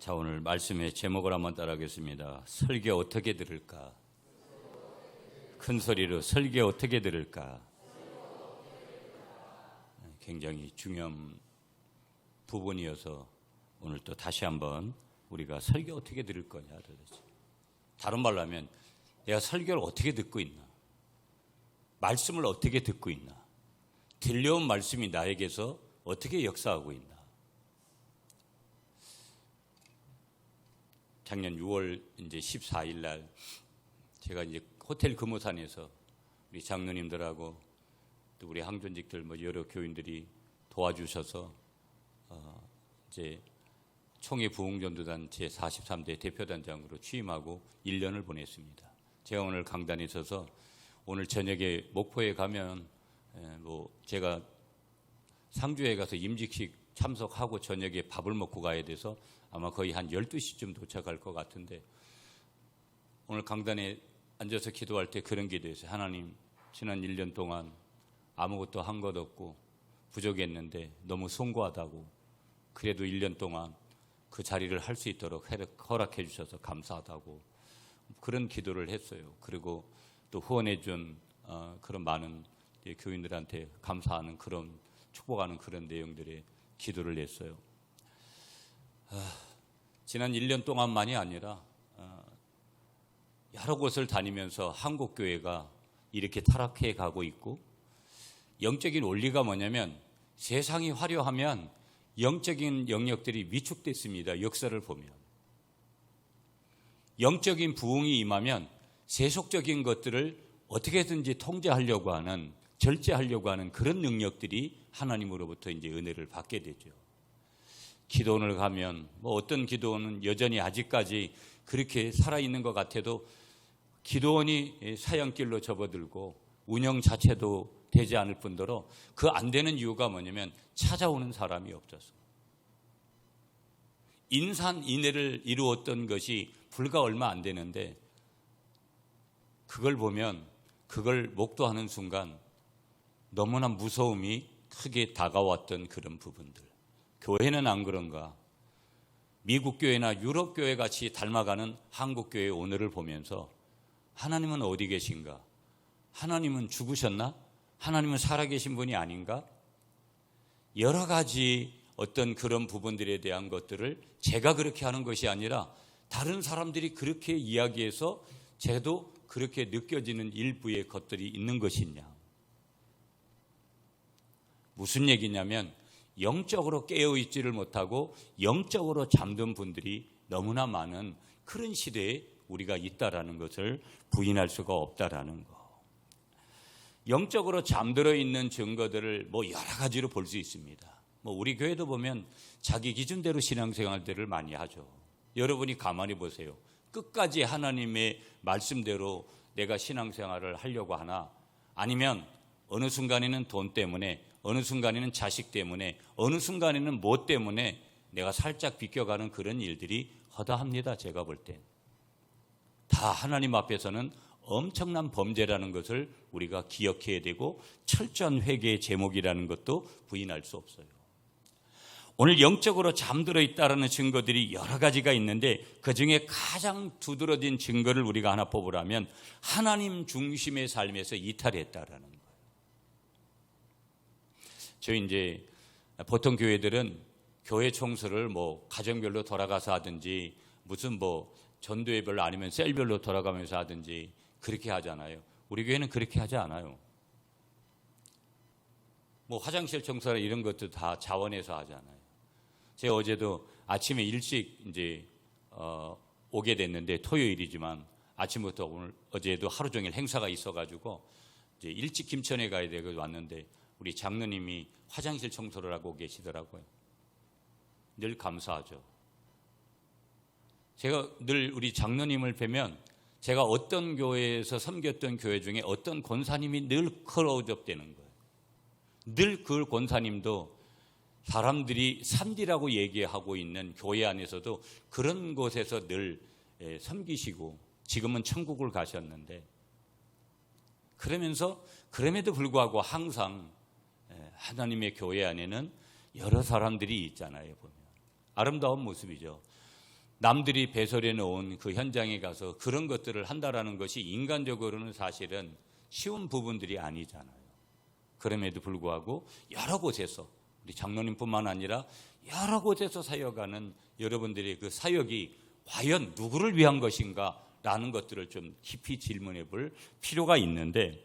자, 오늘 말씀의 제목을 한번 따라하겠습니다. 설교 어떻게 들을까? 큰 소리로 설교 어떻게 들을까? 굉장히 중요한 부분이어서 오늘 또 다시 한번 우리가 설교 어떻게 들을 거냐. 다른 말로 하면 내가 설교를 어떻게 듣고 있나? 말씀을 어떻게 듣고 있나? 들려온 말씀이 나에게서 어떻게 역사하고 있나? 작년 6월 이제 14일 날 제가 이제 호텔 금호산에서 우리 장로님들하고 또 우리 항존직들 뭐 여러 교인들이 도와주셔서 이제 총회 부흥전도단 제 43대 대표단장으로 취임하고 1년을 보냈습니다. 제가 오늘 강단에 있어서 오늘 저녁에 목포에 가면 뭐 제가 상주에 가서 임직식 참석하고 저녁에 밥을 먹고 가야 돼서 아마 거의 한 12시쯤 도착할 것 같은데 오늘 강단에 앉아서 기도할 때 그런 기도했어요. 하나님, 지난 1년 동안 아무것도 한 것 없고 부족했는데 너무 송구하다고 그래도 1년 동안 그 자리를 할 수 있도록 허락해 주셔서 감사하다고 그런 기도를 했어요. 그리고 또 후원해 준 그런 많은 교인들한테 감사하는 그런 축복하는 그런 내용들의 기도를 했어요. 지난 1년 동안만이 아니라 여러 곳을 다니면서 한국교회가 이렇게 타락해 가고 있고 영적인 원리가 뭐냐면 세상이 화려하면 영적인 영역들이 위축됐습니다. 역사를 보면. 영적인 부흥이 임하면 세속적인 것들을 어떻게든지 통제하려고 하는 절제하려고 하는 그런 능력들이 하나님으로부터 이제 은혜를 받게 되죠. 기도원을 가면 뭐 어떤 기도원은 여전히 아직까지 그렇게 살아있는 것 같아도 기도원이 사형길로 접어들고 운영 자체도 되지 않을 뿐더러 그 안 되는 이유가 뭐냐면 찾아오는 사람이 없어서. 인산인해를 이루었던 것이 불과 얼마 안 되는데 그걸 보면 그걸 목도하는 순간 너무나 무서움이 크게 다가왔던 그런 부분들. 교회는 안 그런가? 미국 교회나 유럽 교회 같이 닮아가는 한국 교회의 오늘을 보면서 하나님은 어디 계신가? 하나님은 죽으셨나? 하나님은 살아계신 분이 아닌가? 여러 가지 어떤 그런 부분들에 대한 것들을 제가 그렇게 하는 것이 아니라 다른 사람들이 그렇게 이야기해서 저도 그렇게 느껴지는 일부의 것들이 있는 것이냐? 무슨 얘기냐면 영적으로 깨어있지를 못하고 영적으로 잠든 분들이 너무나 많은 그런 시대에 우리가 있다라는 것을 부인할 수가 없다라는 거. 영적으로 잠들어 있는 증거들을 뭐 여러 가지로 볼 수 있습니다. 뭐 우리 교회도 보면 자기 기준대로 신앙생활들을 많이 하죠. 여러분이 가만히 보세요. 끝까지 하나님의 말씀대로 내가 신앙생활을 하려고 하나 아니면 어느 순간에는 돈 때문에 어느 순간에는 자식 때문에 어느 순간에는 뭐 때문에 내가 살짝 비껴가는 그런 일들이 허다합니다. 제가 볼 땐. 다 하나님 앞에서는 엄청난 범죄라는 것을 우리가 기억해야 되고 철저한 회개의 제목이라는 것도 부인할 수 없어요. 오늘 영적으로 잠들어 있다는 증거들이 여러 가지가 있는데 그중에 가장 두드러진 증거를 우리가 하나 뽑으라면 하나님 중심의 삶에서 이탈했다라는 거예요. 저희 이제 보통 교회들은 교회 청소를 뭐 가정별로 돌아가서 하든지 무슨 뭐 전도회별로 아니면 셀별로 돌아가면서 하든지 그렇게 하잖아요. 우리 교회는 그렇게 하지 않아요. 뭐 화장실 청소나 이런 것도 다 자원해서 하잖아요. 제가 어제도 아침에 일찍 이제 오게 됐는데 토요일이지만 아침부터 오늘 어제도 하루 종일 행사가 있어가지고 이제 일찍 김천에 가야 되고 왔는데 우리 장로님이 화장실 청소를 하고 계시더라고요. 늘 감사하죠. 제가 늘 우리 장로님을 뵈면 제가 어떤 교회에서 섬겼던 교회 중에 어떤 권사님이 늘 클로즈업되는 거예요. 늘 그 권사님도 사람들이 산디라고 얘기하고 있는 교회 안에서도 그런 곳에서 늘 섬기시고 지금은 천국을 가셨는데 그러면서 그럼에도 불구하고 항상 하나님의 교회 안에는 여러 사람들이 있잖아요. 보면 아름다운 모습이죠. 남들이 배설해 놓은 그 현장에 가서 그런 것들을 한다라는 것이 인간적으로는 사실은 쉬운 부분들이 아니잖아요. 그럼에도 불구하고 여러 곳에서, 우리 장로님뿐만 아니라 여러 곳에서 사역하는 여러분들의 그 사역이 과연 누구를 위한 것인가 라는 것들을 좀 깊이 질문해 볼 필요가 있는데,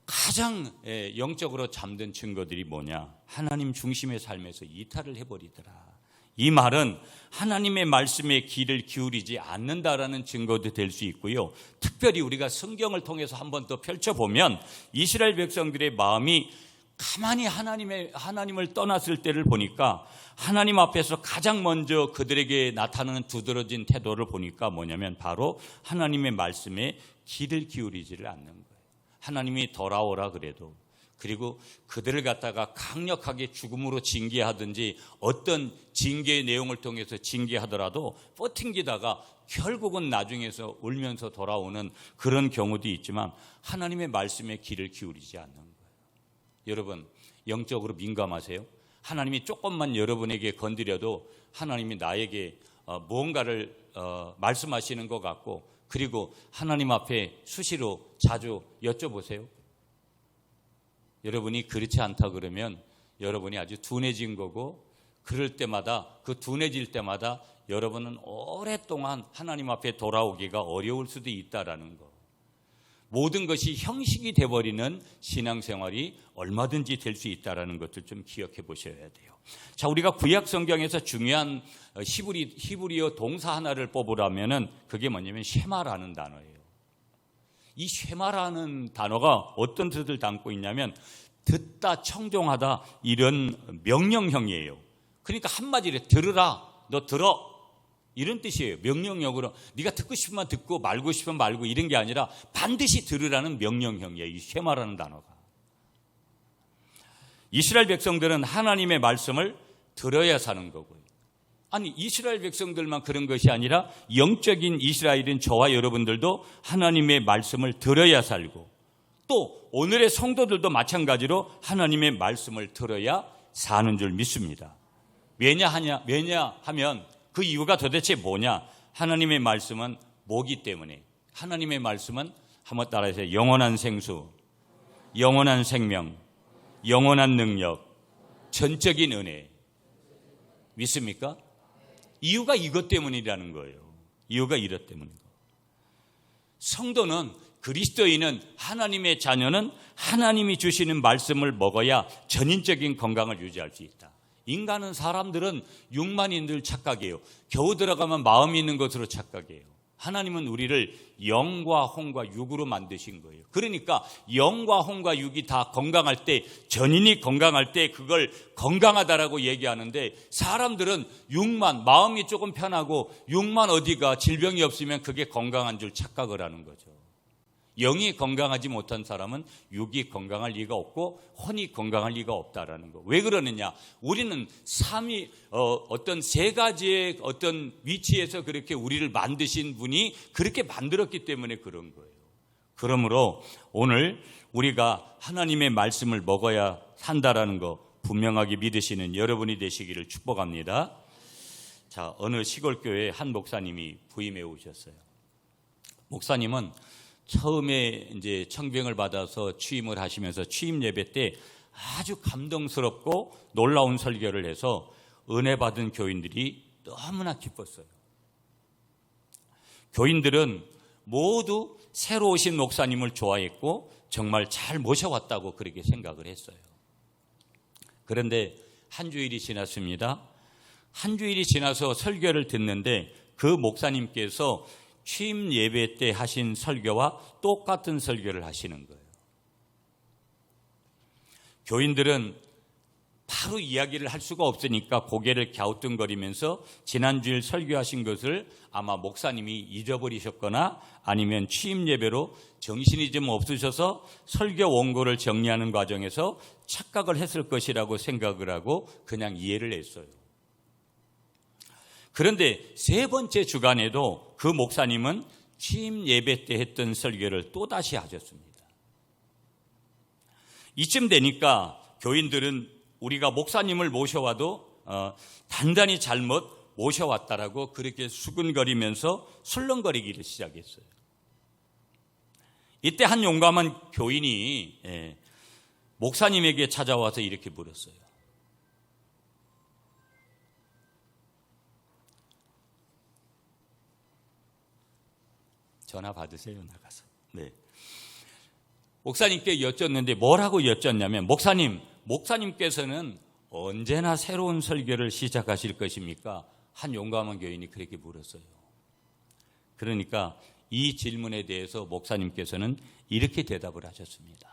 가장 영적으로 잠든 증거들이 뭐냐? 하나님 중심의 삶에서 이탈을 해버리더라. 이 말은 하나님의 말씀에 귀를 기울이지 않는다라는 증거도 될 수 있고요. 특별히 우리가 성경을 통해서 한 번 더 펼쳐보면 이스라엘 백성들의 마음이 가만히 하나님을 떠났을 때를 보니까 하나님 앞에서 가장 먼저 그들에게 나타나는 두드러진 태도를 보니까 뭐냐면 바로 하나님의 말씀에 귀를 기울이지를 않는 거예요. 하나님이 돌아오라 그래도, 그리고 그들을 갖다가 강력하게 죽음으로 징계하든지 어떤 징계의 내용을 통해서 징계하더라도 버팅기다가 결국은 나중에서 울면서 돌아오는 그런 경우도 있지만 하나님의 말씀에 귀를 기울이지 않는 거예요. 여러분, 영적으로 민감하세요? 하나님이 조금만 여러분에게 건드려도 하나님이 나에게 무언가를 말씀하시는 것 같고, 그리고 하나님 앞에 수시로 자주 여쭤보세요. 여러분이 그렇지 않다 그러면 여러분이 아주 둔해진 거고, 그럴 때마다, 그 둔해질 때마다 여러분은 오랫동안 하나님 앞에 돌아오기가 어려울 수도 있다라는 거. 모든 것이 형식이 돼버리는 신앙생활이 얼마든지 될 수 있다라는 것들 좀 기억해 보셔야 돼요. 자, 우리가 구약 성경에서 중요한 히브리어 동사 하나를 뽑으라면은 그게 뭐냐면 쉐마라는 단어예요. 이 쉐마라는 단어가 어떤 뜻을 담고 있냐면 듣다, 청종하다, 이런 명령형이에요. 그러니까 한마디로 들으라, 너 들어, 이런 뜻이에요. 명령형으로 네가 듣고 싶으면 듣고 말고 싶으면 말고 이런 게 아니라 반드시 들으라는 명령형이에요. 이 쉐마라는 단어가. 이스라엘 백성들은 하나님의 말씀을 들어야 사는 거고요. 아니, 이스라엘 백성들만 그런 것이 아니라 영적인 이스라엘인 저와 여러분들도 하나님의 말씀을 들어야 살고, 또 오늘의 성도들도 마찬가지로 하나님의 말씀을 들어야 사는 줄 믿습니다. 왜냐하면 그 이유가 도대체 뭐냐? 하나님의 말씀은 뭐기 때문에. 하나님의 말씀은 한번 따라해서 영원한 생수, 영원한 생명, 영원한 능력, 전적인 은혜. 믿습니까? 이유가 이것 때문이라는 거예요. 이유가 이것 때문인 거예요. 성도는, 그리스도인은, 하나님의 자녀는 하나님이 주시는 말씀을 먹어야 전인적인 건강을 유지할 수 있다. 인간은, 사람들은 육만이 늘 착각해요. 겨우 들어가면 마음이 있는 것으로 착각해요. 하나님은 우리를 영과 혼과 육으로 만드신 거예요. 그러니까 영과 혼과 육이 다 건강할 때, 전인이 건강할 때 그걸 건강하다라고 얘기하는데, 사람들은 육만, 마음이 조금 편하고 육만 어디가 질병이 없으면 그게 건강한 줄 착각을 하는 거죠. 영이 건강하지 못한 사람은 육이 건강할 리가 없고 혼이 건강할 리가 없다라는 거. 왜 그러느냐? 우리는 어떤 세 가지의 어떤 위치에서 그렇게 우리를 만드신 분이 그렇게 만들었기 때문에 그런 거예요. 그러므로 오늘 우리가 하나님의 말씀을 먹어야 산다라는 거 분명하게 믿으시는 여러분이 되시기를 축복합니다. 자, 어느 시골교회에 한 목사님이 부임해 오셨어요. 목사님은 처음에 이제 청병을 받아서 취임을 하시면서 취임 예배 때 아주 감동스럽고 놀라운 설교를 해서 은혜 받은 교인들이 너무나 기뻤어요. 교인들은 모두 새로 오신 목사님을 좋아했고 정말 잘 모셔왔다고 그렇게 생각을 했어요. 그런데 한 주일이 지났습니다. 한 주일이 지나서 설교를 듣는데 그 목사님께서 취임 예배 때 하신 설교와 똑같은 설교를 하시는 거예요. 교인들은 바로 이야기를 할 수가 없으니까 고개를 갸우뚱거리면서 지난주일 설교하신 것을 아마 목사님이 잊어버리셨거나 아니면 취임 예배로 정신이 좀 없으셔서 설교 원고를 정리하는 과정에서 착각을 했을 것이라고 생각을 하고 그냥 이해를 했어요. 그런데 세 번째 주간에도 그 목사님은 취임 예배 때 했던 설교를 또다시 하셨습니다. 이쯤 되니까 교인들은 우리가 목사님을 모셔와도 단단히 잘못 모셔왔다라고 그렇게 수근거리면서 술렁거리기를 시작했어요. 이때 한 용감한 교인이 목사님에게 찾아와서 이렇게 물었어요. 전화 받으세요, 나가서. 네. 목사님께 여쭙는데 뭐라고 여쭙냐면, 목사님께서는 언제나 새로운 설교를 시작하실 것입니까? 한 용감한 교인이 그렇게 물었어요. 그러니까 이 질문에 대해서 목사님께서는 이렇게 대답을 하셨습니다.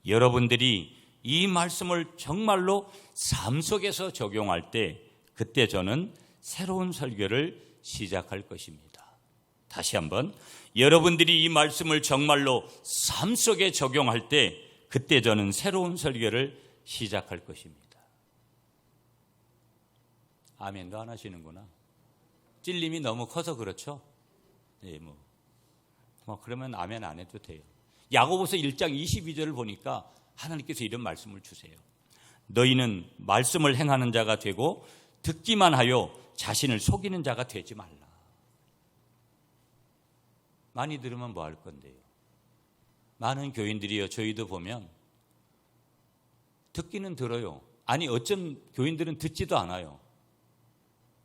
여러분들이 이 말씀을 정말로 삶 속에서 적용할 때 그때 저는 새로운 설교를 시작할 것입니다. 다시 한번, 여러분들이 이 말씀을 정말로 삶 속에 적용할 때 그때 저는 새로운 설교를 시작할 것입니다. 아멘도 안 하시는구나. 찔림이 너무 커서 그렇죠? 예, 그러면 아멘 안 해도 돼요. 야고보서 1장 22절을 보니까 하나님께서 이런 말씀을 주세요. 너희는 말씀을 행하는 자가 되고 듣기만 하여 자신을 속이는 자가 되지 말라. 많이 들으면 뭐 할 건데요? 많은 교인들이요, 저희도 보면 듣기는 들어요. 아니, 어쩐 교인들은 듣지도 않아요.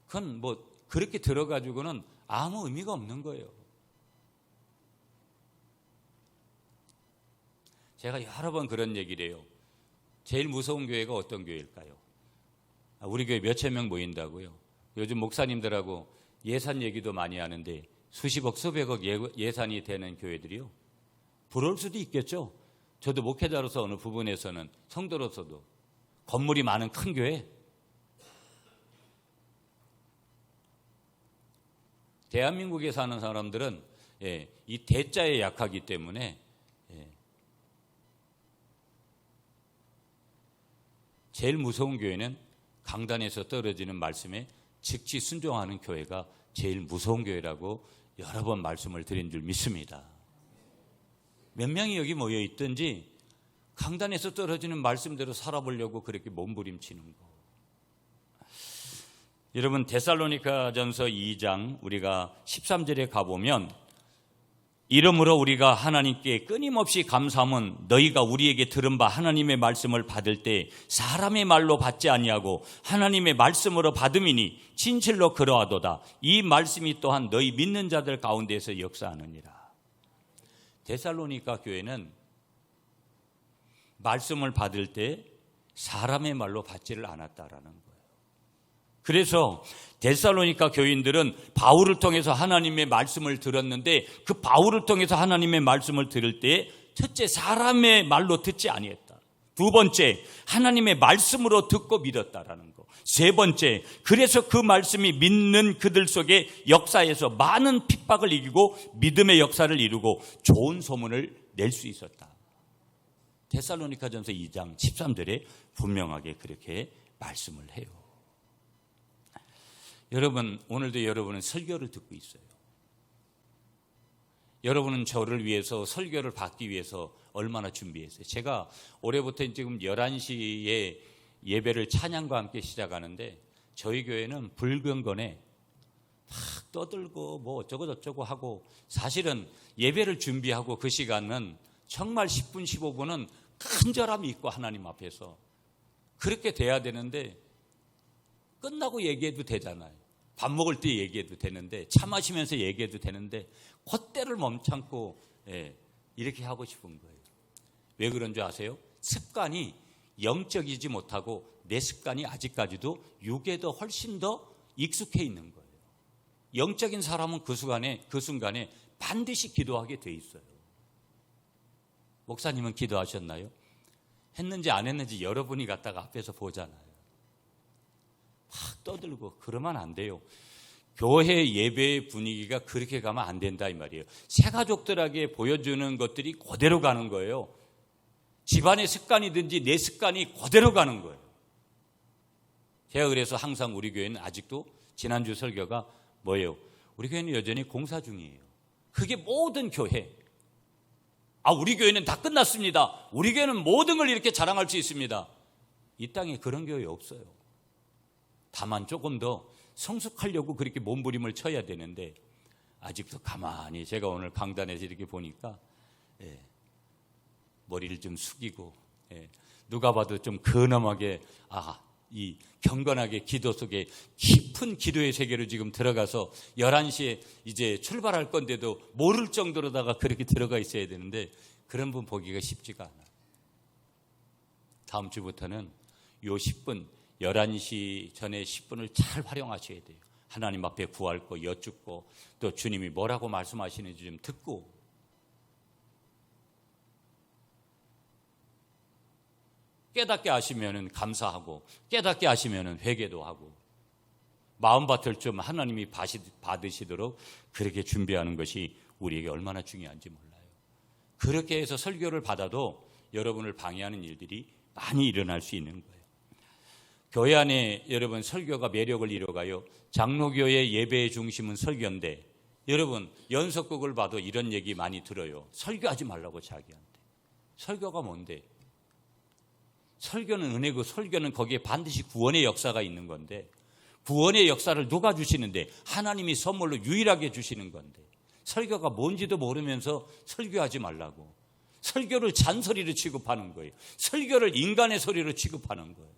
그건 그렇게 들어가지고는 아무 의미가 없는 거예요. 제가 여러 번 그런 얘기를 해요. 제일 무서운 교회가 어떤 교회일까요? 우리 교회 몇천 명 모인다고요. 요즘 목사님들하고 예산 얘기도 많이 하는데 수십억, 수백억 예산이 되는 교회들이요. 부러울 수도 있겠죠. 저도 목회자로서 어느 부분에서는, 성도로서도 건물이 많은 큰 교회, 대한민국에 사는 사람들은 이 대자에 약하기 때문에 제일 무서운 교회는 강단에서 떨어지는 말씀에 즉시 순종하는 교회가 제일 무서운 교회라고 여러 번 말씀을 드린 줄 믿습니다. 몇 명이 여기 모여 있든지 강단에서 떨어지는 말씀대로 살아보려고 그렇게 몸부림치는 거. 여러분, 데살로니가전서 2장 우리가 13절에 가보면, 이러므로 우리가 하나님께 끊임없이 감사함은 너희가 우리에게 들은 바 하나님의 말씀을 받을 때 사람의 말로 받지 아니하고 하나님의 말씀으로 받음이니 진실로 그러하도다. 이 말씀이 또한 너희 믿는 자들 가운데서 역사하느니라. 데살로니가 교회는 말씀을 받을 때 사람의 말로 받지를 않았다라는 거예요. 그래서 데살로니가 교인들은 바울을 통해서 하나님의 말씀을 들었는데, 그 바울을 통해서 하나님의 말씀을 들을 때 첫째, 사람의 말로 듣지 아니했다. 두 번째, 하나님의 말씀으로 듣고 믿었다라는 거. 세 번째, 그래서 그 말씀이 믿는 그들 속에 역사에서 많은 핍박을 이기고 믿음의 역사를 이루고 좋은 소문을 낼 수 있었다. 데살로니가전서 2장 13절에 분명하게 그렇게 말씀을 해요. 여러분, 오늘도 여러분은 설교를 듣고 있어요. 여러분은 저를 위해서, 설교를 받기 위해서 얼마나 준비했어요? 제가 올해부터 지금 11시에 예배를 찬양과 함께 시작하는데, 저희 교회는 불경건에 막 떠들고 뭐 어쩌고 저쩌고 하고, 사실은 예배를 준비하고 그 시간은 정말 10분 15분은 간절함이 있고 하나님 앞에서 그렇게 돼야 되는데, 끝나고 얘기해도 되잖아요. 밥 먹을 때 얘기해도 되는데, 차 마시면서 얘기해도 되는데, 그때를 멈춰고 이렇게 하고 싶은 거예요. 왜 그런 줄 아세요? 습관이 영적이지 못하고 내 습관이 아직까지도 육에 더 훨씬 더 익숙해 있는 거예요. 영적인 사람은 그 순간에 반드시 기도하게 돼 있어요. 목사님은 기도하셨나요? 했는지 안 했는지 여러분이 갔다가 앞에서 보잖아요. 막 떠들고 그러면 안 돼요. 교회 예배의 분위기가 그렇게 가면 안 된다 이 말이에요. 새가족들에게 보여주는 것들이 그대로 가는 거예요. 집안의 습관이든지 내 습관이 그대로 가는 거예요. 제가 그래서 항상 우리 교회는 아직도 지난주 설교가 뭐예요? 우리 교회는 여전히 공사 중이에요. 그게 모든 교회. 우리 교회는 다 끝났습니다. 우리 교회는 모든 걸 이렇게 자랑할 수 있습니다. 이 땅에 그런 교회 없어요. 다만 조금 더 성숙하려고 그렇게 몸부림을 쳐야 되는데 아직도 가만히 제가 오늘 강단에서 이렇게 보니까 머리를 좀 숙이고 누가 봐도 좀 근엄하게 이 경건하게 기도 속에 깊은 기도의 세계로 지금 들어가서 11시에 이제 출발할 건데도 모를 정도로다가 그렇게 들어가 있어야 되는데 그런 분 보기가 쉽지가 않아요. 다음 주부터는 요 10분 11시 전에 10분을 잘 활용하셔야 돼요. 하나님 앞에 구할 거 여쭙고 또 주님이 뭐라고 말씀하시는지 좀 듣고 깨닫게 하시면 감사하고 깨닫게 하시면 회개도 하고 마음밭을 좀 하나님이 받으시도록 그렇게 준비하는 것이 우리에게 얼마나 중요한지 몰라요. 그렇게 해서 설교를 받아도 여러분을 방해하는 일들이 많이 일어날 수 있는 거예요. 교회 안에 여러분 설교가 매력을 잃어가요. 장로교의 예배의 중심은 설교인데 여러분 연속극을 봐도 이런 얘기 많이 들어요. 설교하지 말라고 자기한테. 설교가 뭔데? 설교는 은혜고 설교는 거기에 반드시 구원의 역사가 있는 건데 구원의 역사를 누가 주시는데 하나님이 선물로 유일하게 주시는 건데 설교가 뭔지도 모르면서 설교하지 말라고. 설교를 잔소리로 취급하는 거예요. 설교를 인간의 소리로 취급하는 거예요.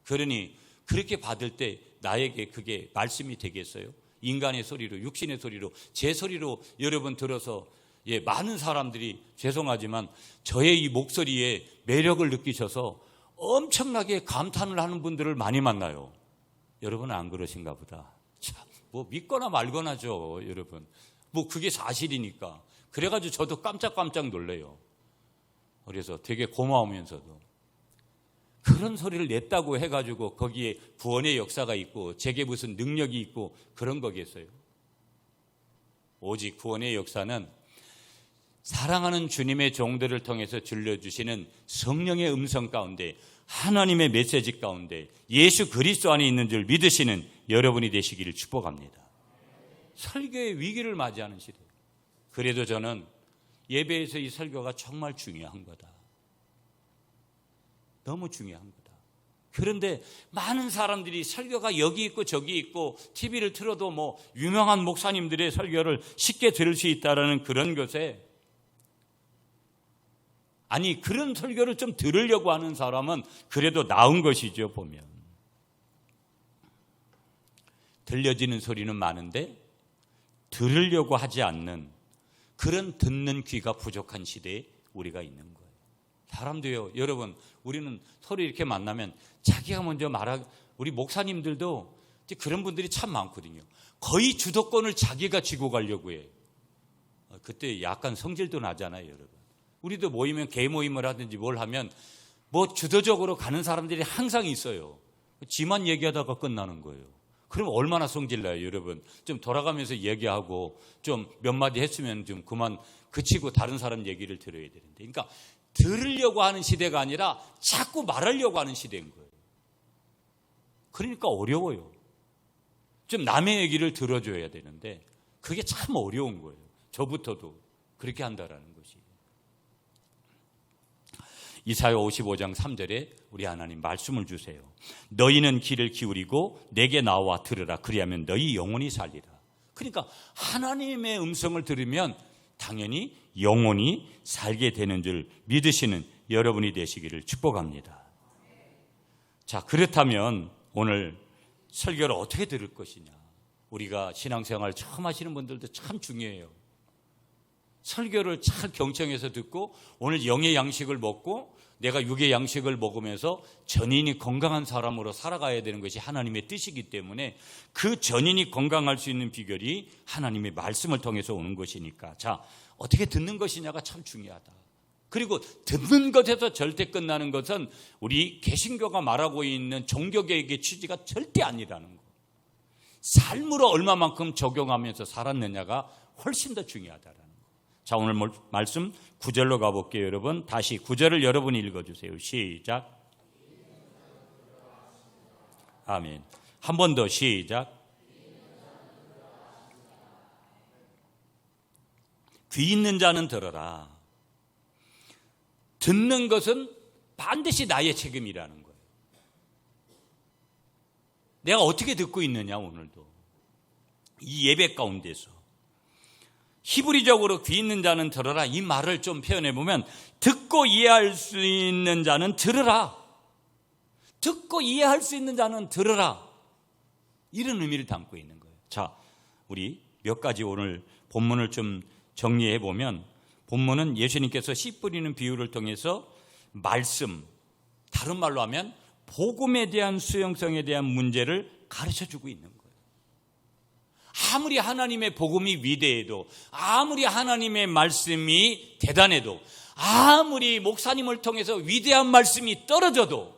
그러니 그렇게 받을 때 나에게 그게 말씀이 되겠어요? 인간의 소리로 육신의 소리로 제 소리로 여러분 들어서 많은 사람들이 죄송하지만 저의 이 목소리에 매력을 느끼셔서 엄청나게 감탄을 하는 분들을 많이 만나요. 여러분은 안 그러신가 보다. 참, 뭐 믿거나 말거나죠, 여러분. 뭐 그게 사실이니까. 그래가지고 저도 깜짝깜짝 놀래요. 그래서 되게 고마우면서도 그런 소리를 냈다고 해가지고 거기에 구원의 역사가 있고 제게 무슨 능력이 있고 그런 거겠어요? 오직 구원의 역사는 사랑하는 주님의 종들을 통해서 들려주시는 성령의 음성 가운데 하나님의 메시지 가운데 예수 그리스도 안에 있는 줄 믿으시는 여러분이 되시기를 축복합니다. 설교의 위기를 맞이하는 시대. 그래도 저는 예배에서 이 설교가 정말 중요한 거다. 너무 중요한 거다. 그런데 많은 사람들이 설교가 여기 있고 저기 있고 TV를 틀어도 뭐 유명한 목사님들의 설교를 쉽게 들을 수 있다는 그런 것에 아니 그런 설교를 좀 들으려고 하는 사람은 그래도 나은 것이죠. 보면 들려지는 소리는 많은데 들으려고 하지 않는 그런 듣는 귀가 부족한 시대에 우리가 있는 거예요. 사람도요, 여러분, 우리는 서로 이렇게 만나면 자기가 먼저 우리 목사님들도 그런 분들이 참 많거든요. 거의 주도권을 자기가 쥐고 가려고 해. 그때 약간 성질도 나잖아요, 여러분. 우리도 모이면 개 모임을 하든지 뭘 하면 뭐 주도적으로 가는 사람들이 항상 있어요. 지만 얘기하다가 끝나는 거예요. 그럼 얼마나 성질나요, 여러분. 좀 돌아가면서 얘기하고 좀 몇 마디 했으면 좀 그만 그치고 다른 사람 얘기를 들어야 되는데. 그러니까 들으려고 하는 시대가 아니라 자꾸 말하려고 하는 시대인 거예요. 그러니까 어려워요. 좀 남의 얘기를 들어줘야 되는데 그게 참 어려운 거예요. 저부터도 그렇게 한다라는 것이. 이사야 55장 3절에 우리 하나님 말씀을 주세요. 너희는 귀를 기울이고 내게 나와 들으라. 그리하면 너희 영혼이 살리라. 그러니까 하나님의 음성을 들으면 당연히 영혼이 살게 되는 줄 믿으시는 여러분이 되시기를 축복합니다. 자, 그렇다면 오늘 설교를 어떻게 들을 것이냐. 우리가 신앙생활 처음 하시는 분들도 참 중요해요. 설교를 잘 경청해서 듣고 오늘 영의 양식을 먹고 내가 육의 양식을 먹으면서 전인이 건강한 사람으로 살아가야 되는 것이 하나님의 뜻이기 때문에 그 전인이 건강할 수 있는 비결이 하나님의 말씀을 통해서 오는 것이니까 자, 어떻게 듣는 것이냐가 참 중요하다. 그리고 듣는 것에서 절대 끝나는 것은 우리 개신교가 말하고 있는 종교개혁의 취지가 절대 아니라는 거. 삶으로 얼마만큼 적용하면서 살았느냐가 훨씬 더 중요하다라는 거. 자, 오늘 말씀 9절로 가볼게요, 여러분. 다시 9절을 여러분이 읽어주세요. 시작. 아멘. 한 번 더 시작. 귀 있는 자는 들어라. 듣는 것은 반드시 나의 책임이라는 거예요. 내가 어떻게 듣고 있느냐, 오늘도. 이 예배 가운데서. 히브리적으로 귀 있는 자는 들어라. 이 말을 좀 표현해 보면 듣고 이해할 수 있는 자는 들으라. 듣고 이해할 수 있는 자는 들으라. 이런 의미를 담고 있는 거예요. 자, 우리 몇 가지 오늘 본문을 좀 정리해 보면, 본문은 예수님께서 씨 뿌리는 비유를 통해서 말씀, 다른 말로 하면 복음에 대한 수용성에 대한 문제를 가르쳐 주고 있는 거예요. 아무리 하나님의 복음이 위대해도, 아무리 하나님의 말씀이 대단해도, 아무리 목사님을 통해서 위대한 말씀이 떨어져도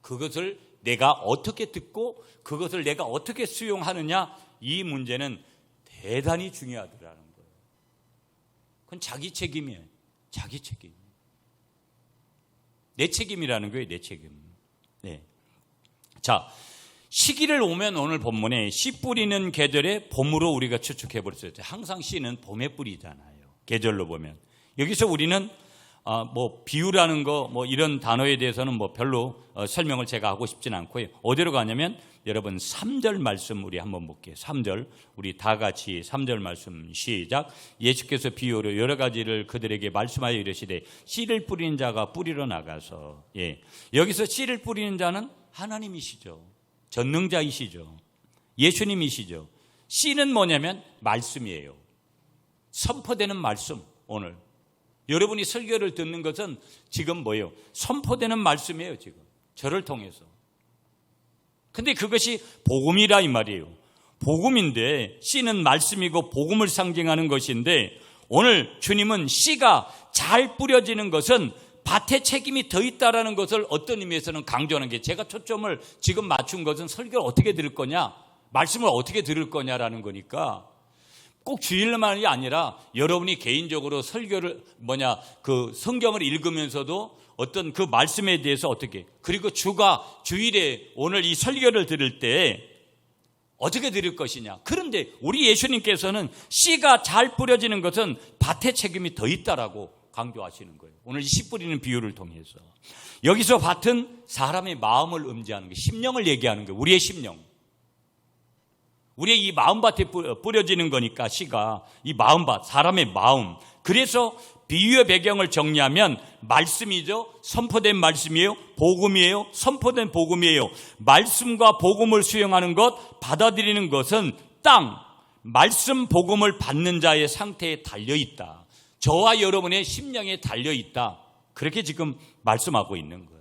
그것을 내가 어떻게 듣고 그것을 내가 어떻게 수용하느냐, 이 문제는 대단히 중요하더라는 거예요. 그건 자기 책임이에요. 자기 책임. 내 책임이라는 거예요. 내 책임. 네. 자, 시기를 오면 오늘 본문에 씨 뿌리는 계절에 봄으로 우리가 추측해 볼 수 있어요. 항상 씨는 봄에 뿌리잖아요. 계절로 보면. 여기서 우리는 비유라는 거 이런 단어에 대해서는 별로 설명을 제가 하고 싶진 않고요. 어디로 가냐면 여러분 3절 말씀 우리 한번 볼게요. 3절 우리 다 같이 3절 말씀 시작. 예수께서 비유로 여러 가지를 그들에게 말씀하여 이르시되 씨를 뿌리는 자가 뿌리러 나가서, 여기서 씨를 뿌리는 자는 하나님이시죠. 전능자이시죠. 예수님이시죠. 씨는 뭐냐면 말씀이에요. 선포되는 말씀. 오늘 여러분이 설교를 듣는 것은 지금 뭐예요? 선포되는 말씀이에요. 지금 저를 통해서. 근데 그것이 복음이라 이 말이에요. 복음인데 씨는 말씀이고 복음을 상징하는 것인데, 오늘 주님은 씨가 잘 뿌려지는 것은 밭에 책임이 더 있다라는 것을 어떤 의미에서는 강조하는 게, 제가 초점을 지금 맞춘 것은 설교를 어떻게 들을 거냐, 말씀을 어떻게 들을 거냐라는 거니까, 꼭 주일만이 아니라 여러분이 개인적으로 설교를 그 성경을 읽으면서도 어떤 그 말씀에 대해서 어떻게, 그리고 주일에 오늘 이 설교를 들을 때 어떻게 들을 것이냐. 그런데 우리 예수님께서는 씨가 잘 뿌려지는 것은 밭에 책임이 더 있다라고 강조하시는 거예요. 오늘 이 씨 뿌리는 비유를 통해서. 여기서 밭은 사람의 마음을 음지하는 거예요. 심령을 얘기하는 거예요. 우리의 심령. 우리의 이 마음밭에 뿌려지는 거니까 씨가 이 마음밭, 사람의 마음. 그래서 비유의 배경을 정리하면 말씀이죠. 선포된 말씀이에요. 복음이에요. 선포된 복음이에요. 말씀과 복음을 수용하는 것, 받아들이는 것은 땅, 말씀 복음을 받는 자의 상태에 달려있다. 저와 여러분의 심령에 달려있다. 그렇게 지금 말씀하고 있는 거예요.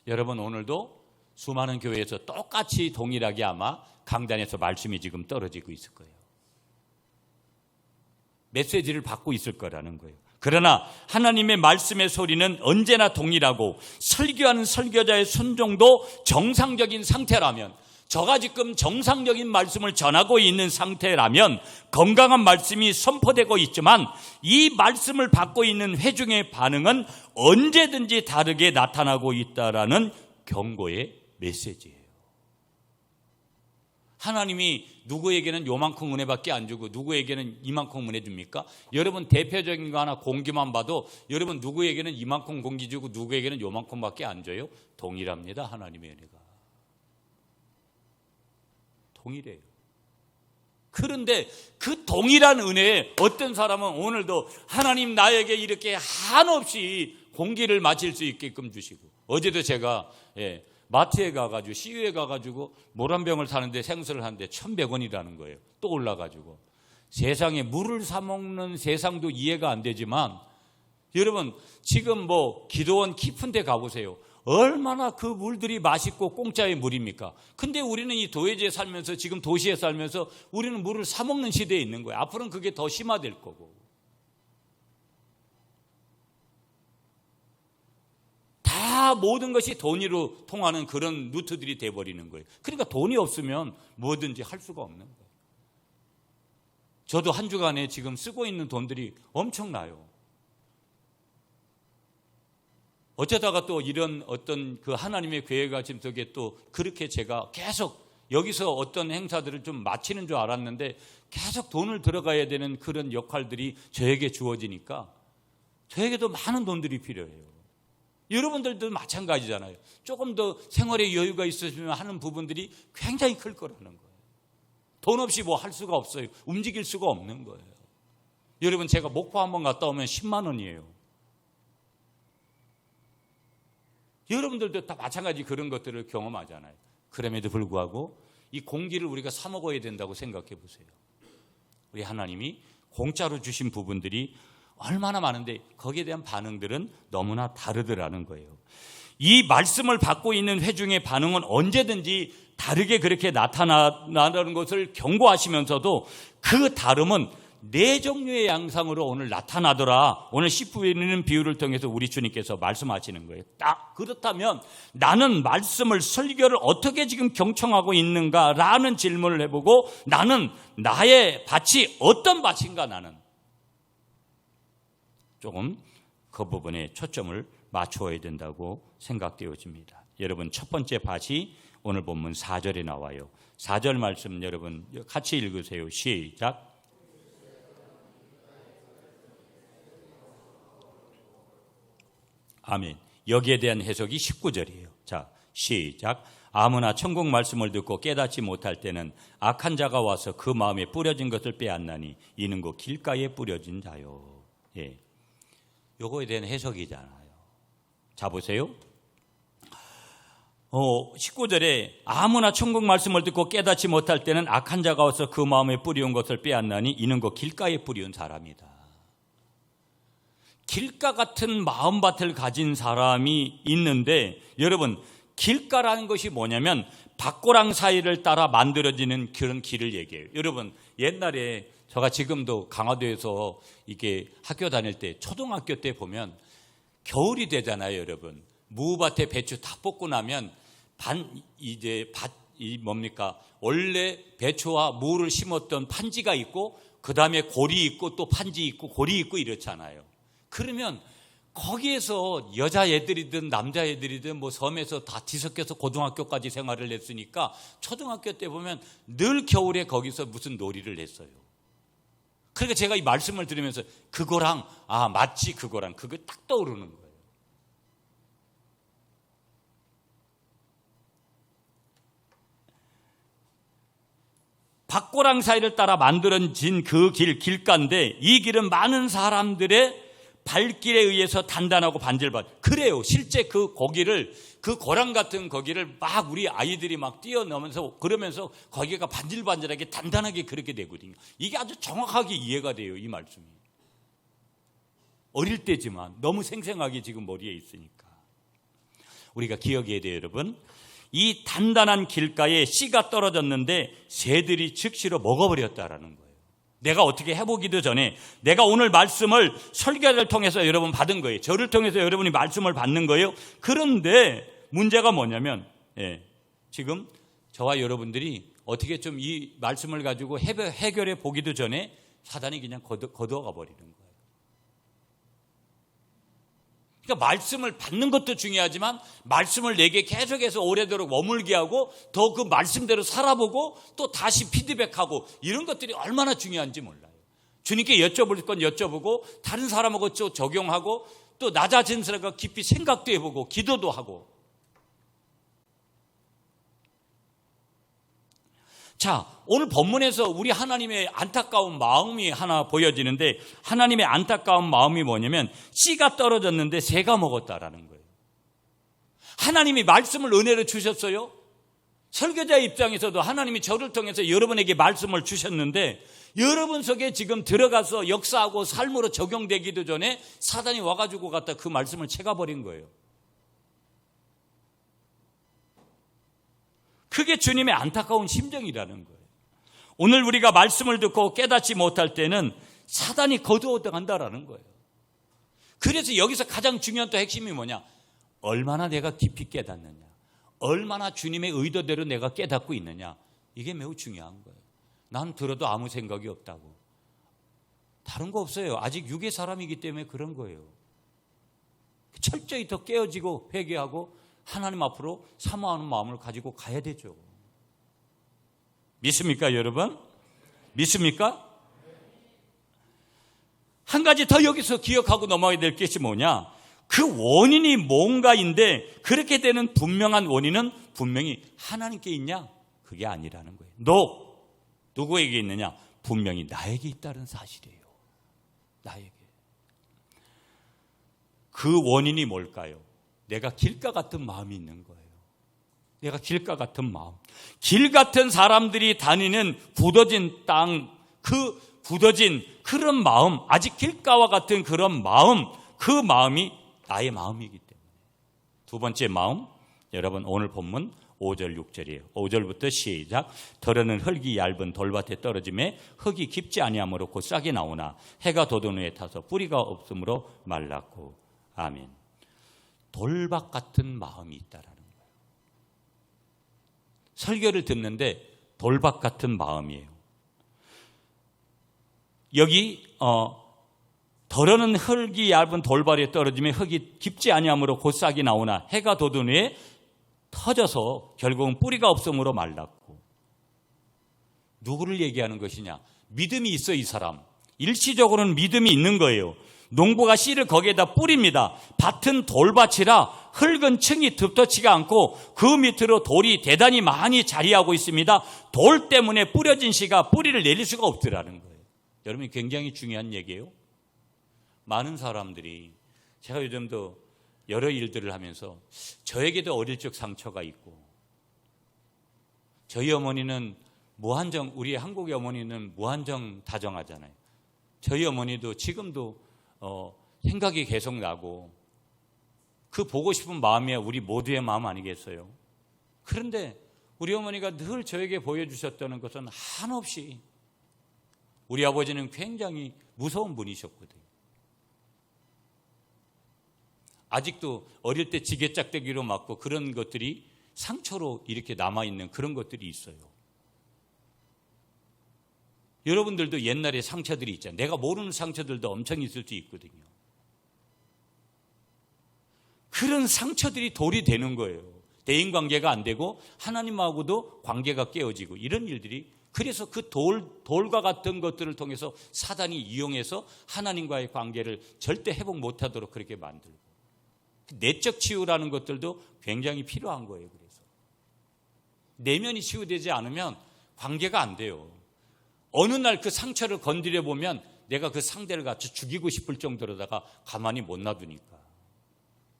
여러분, 오늘도 수많은 교회에서 똑같이 동일하게 아마 강단에서 말씀이 지금 떨어지고 있을 거예요. 메시지를 받고 있을 거라는 거예요. 그러나 하나님의 말씀의 소리는 언제나 동일하고, 설교하는 설교자의 순종도 정상적인 상태라면, 저가 지금 정상적인 말씀을 전하고 있는 상태라면 건강한 말씀이 선포되고 있지만, 이 말씀을 받고 있는 회중의 반응은 언제든지 다르게 나타나고 있다라는 경고의 메시지예요. 하나님이 누구에게는 요만큼 은혜밖에 안 주고 누구에게는 이만큼 은혜 줍니까? 여러분, 대표적인 거 하나 공기만 봐도 여러분, 누구에게는 이만큼 공기 주고 누구에게는 요만큼밖에 안 줘요? 동일합니다. 하나님의 은혜가 동일해요. 그런데 그 동일한 은혜에 어떤 사람은 오늘도 하나님 나에게 이렇게 한없이 공기를 마실 수 있게끔 주시고, 어제도 제가 마트에 가가지고 CU에 가가지고 물 한 병을 사는데 생수를 하는데 1,100원이라는 거예요. 또 올라가지고. 세상에 물을 사 먹는 세상도 이해가 안 되지만, 여러분 지금 기도원 깊은 데 가보세요. 얼마나 그 물들이 맛있고 공짜의 물입니까? 근데 우리는 이 도회지에 살면서, 지금 도시에 살면서 우리는 물을 사 먹는 시대에 있는 거예요. 앞으로는 그게 더 심화될 거고. 다 모든 것이 돈으로 통하는 그런 루트들이 돼버리는 거예요. 그러니까 돈이 없으면 뭐든지 할 수가 없는 거예요. 저도 한 주간에 지금 쓰고 있는 돈들이 엄청나요. 어쩌다가 또 이런 어떤 그 하나님의 계획과 짐 속에 또 그렇게 제가 계속 여기서 어떤 행사들을 좀 마치는 줄 알았는데 계속 돈을 들어가야 되는 그런 역할들이 저에게 주어지니까 저에게도 많은 돈들이 필요해요. 여러분들도 마찬가지잖아요. 조금 더 생활에 여유가 있으시면 하는 부분들이 굉장히 클 거라는 거예요. 돈 없이 뭐 할 수가 없어요. 움직일 수가 없는 거예요. 여러분, 제가 목포 한번 갔다 오면 10만 원이에요. 여러분들도 다 마찬가지 그런 것들을 경험하잖아요. 그럼에도 불구하고 이 공기를 우리가 사 먹어야 된다고 생각해 보세요. 우리 하나님이 공짜로 주신 부분들이 얼마나 많은데 거기에 대한 반응들은 너무나 다르더라는 거예요. 이 말씀을 받고 있는 회중의 반응은 언제든지 다르게 그렇게 나타나는 것을 경고하시면서도 그 다름은 네 종류의 양상으로 오늘 나타나더라. 오늘 씨 뿌리는 비유를 통해서 우리 주님께서 말씀하시는 거예요. 딱 그렇다면 나는 말씀을 설교를 어떻게 지금 경청하고 있는가라는 질문을 해보고 나는 나의 밭이 어떤 밭인가, 나는 조금 그 부분에 초점을 맞추어야 된다고 생각되어집니다. 여러분, 첫 번째 밭이 오늘 본문 4절에 나와요. 4절 말씀 여러분 같이 읽으세요. 시작. 아멘. 여기에 대한 해석이 19절이에요. 자, 시작. 아무나 천국 말씀을 듣고 깨닫지 못할 때는 악한 자가 와서 그 마음에 뿌려진 것을 빼앗나니 이는 곧 길가에 뿌려진 자요. 예. 요거에 대한 해석이잖아요. 자, 보세요. 19절에 아무나 천국 말씀을 듣고 깨닫지 못할 때는 악한 자가 와서 그 마음에 뿌리운 것을 빼앗나니 이는 곧 길가에 뿌리운 사람이다. 길가 같은 마음밭을 가진 사람이 있는데, 여러분, 길가라는 것이 뭐냐면 밭고랑 사이를 따라 만들어지는 그런 길을 얘기해요. 여러분, 옛날에 제가 지금도 강화도에서 이게 학교 다닐 때, 초등학교 때 보면 겨울이 되잖아요, 여러분. 무밭에 배추 다 뽑고 나면 원래 배추와 무를 심었던 판지가 있고, 그 다음에 고리 있고 또 판지 있고 고리 있고 이렇잖아요. 그러면 거기에서 여자애들이든 남자애들이든 뭐 섬에서 다 뒤섞여서 고등학교까지 생활을 했으니까 초등학교 때 보면 늘 겨울에 거기서 무슨 놀이를 했어요. 그러니까 제가 이 말씀을 들으면서 그거랑 맞지, 그거랑 그거 딱 떠오르는 거예요. 밭고랑 사이를 따라 만들어진 그 길가인데 이 길은 많은 사람들의 발길에 의해서 단단하고 반질반. 그래요. 실제 그 고랑 같은 거기를 막 우리 아이들이 막 뛰어넘으면서 그러면서 거기가 반질반질하게 단단하게 그렇게 되거든요. 이게 아주 정확하게 이해가 돼요, 이 말씀이. 어릴 때지만 너무 생생하게 지금 머리에 있으니까. 우리가 기억해야 돼요, 여러분. 이 단단한 길가에 씨가 떨어졌는데 새들이 즉시로 먹어버렸다라는 거예요. 내가 어떻게 해보기도 전에 내가 오늘 말씀을 설교를 통해서 여러분 받은 거예요. 저를 통해서 여러분이 말씀을 받는 거예요. 그런데 문제가 뭐냐면 지금 저와 여러분들이 어떻게 좀 이 말씀을 가지고 해결해 보기도 전에 사단이 그냥 거두어가 버리는 거예요. 그러니까 말씀을 받는 것도 중요하지만 말씀을 내게 계속해서 오래도록 머물게 하고 더 그 말씀대로 살아보고 또 다시 피드백하고 이런 것들이 얼마나 중요한지 몰라요. 주님께 여쭤볼 건 여쭤보고 다른 사람하고 또 적용하고 또 나 자신스럽게 깊이 생각도 해보고 기도도 하고. 자, 오늘 본문에서 우리 하나님의 안타까운 마음이 하나 보여지는데 하나님의 안타까운 마음이 뭐냐면 씨가 떨어졌는데 새가 먹었다라는 거예요. 하나님이 말씀을 은혜로 주셨어요. 설교자의 입장에서도 하나님이 저를 통해서 여러분에게 말씀을 주셨는데 여러분 속에 지금 들어가서 역사하고 삶으로 적용되기도 전에 사단이 와가지고 갖다 그 말씀을 채가버린 거예요. 그게 주님의 안타까운 심정이라는 거예요. 오늘 우리가 말씀을 듣고 깨닫지 못할 때는 사단이 거두어간다라는 거예요. 그래서 여기서 가장 중요한 또 핵심이 뭐냐? 얼마나 내가 깊이 깨닫느냐, 얼마나 주님의 의도대로 내가 깨닫고 있느냐, 이게 매우 중요한 거예요. 난 들어도 아무 생각이 없다고. 다른 거 없어요. 아직 육의 사람이기 때문에 그런 거예요. 철저히 더 깨어지고 회개하고 하나님 앞으로 사모하는 마음을 가지고 가야 되죠. 믿습니까, 여러분? 믿습니까? 한 가지 더 여기서 기억하고 넘어가야 될 것이 뭐냐? 그 원인이 뭔가인데 그렇게 되는 분명한 원인은 분명히 하나님께 있냐? 그게 아니라는 거예요. 누구에게 있느냐? 분명히 나에게 있다는 사실이에요. 나에게. 그 원인이 뭘까요? 내가 길가 같은 마음이 있는 거예요. 내가 길가 같은 마음. 길 같은 사람들이 다니는 굳어진 땅, 그 굳어진 그런 마음, 아직 길가와 같은 그런 마음, 그 마음이 나의 마음이기 때문에. 두 번째 마음, 여러분 오늘 본문 5절 6절이에요. 5절부터 시작. 더러는 흙이 얇은 돌밭에 떨어짐에 흙이 깊지 아니하므로 곧 싹이 나오나 해가 돋은 후에 타서 뿌리가 없으므로 말랐고. 아멘. 돌밭 같은 마음이 있다라는 거예요. 설교를 듣는데 돌밭 같은 마음이에요. 여기 더러는 흙이 얇은 돌밭에 떨어지면 흙이 깊지 아니하므로 곧 싹이 나오나 해가 돋은 후에 터져서 결국은 뿌리가 없으므로 말랐고. 누구를 얘기하는 것이냐? 믿음이 있어 이 사람. 일시적으로는 믿음이 있는 거예요. 농부가 씨를 거기에다 뿌립니다. 밭은 돌밭이라 흙은 층이 덮어치가 않고 그 밑으로 돌이 대단히 많이 자리하고 있습니다. 돌 때문에 뿌려진 씨가 뿌리를 내릴 수가 없더라는 거예요. 여러분 굉장히 중요한 얘기예요. 많은 사람들이, 제가 요즘도 여러 일들을 하면서 저에게도 어릴 적 상처가 있고, 저희 어머니는 무한정, 우리 한국의 어머니는 무한정 다정하잖아요. 저희 어머니도 지금도 생각이 계속 나고 그 보고 싶은 마음이 우리 모두의 마음 아니겠어요? 그런데 우리 어머니가 늘 저에게 보여주셨다는 것은 한없이 우리 아버지는 굉장히 무서운 분이셨거든요. 아직도 어릴 때 지게짝대기로 맞고 그런 것들이 상처로 이렇게 남아있는 그런 것들이 있어요. 여러분들도 옛날에 상처들이 있잖아요. 내가 모르는 상처들도 엄청 있을 수 있거든요. 그런 상처들이 돌이 되는 거예요. 대인관계가 안 되고 하나님하고도 관계가 깨어지고 이런 일들이, 그래서 그 돌과 같은 것들을 통해서 사단이 이용해서 하나님과의 관계를 절대 회복 못하도록 그렇게 만들고, 내적 치유라는 것들도 굉장히 필요한 거예요. 그래서 내면이 치유되지 않으면 관계가 안 돼요. 어느 날 그 상처를 건드려 보면 내가 그 상대를 같이 죽이고 싶을 정도로다가 가만히 못 놔두니까.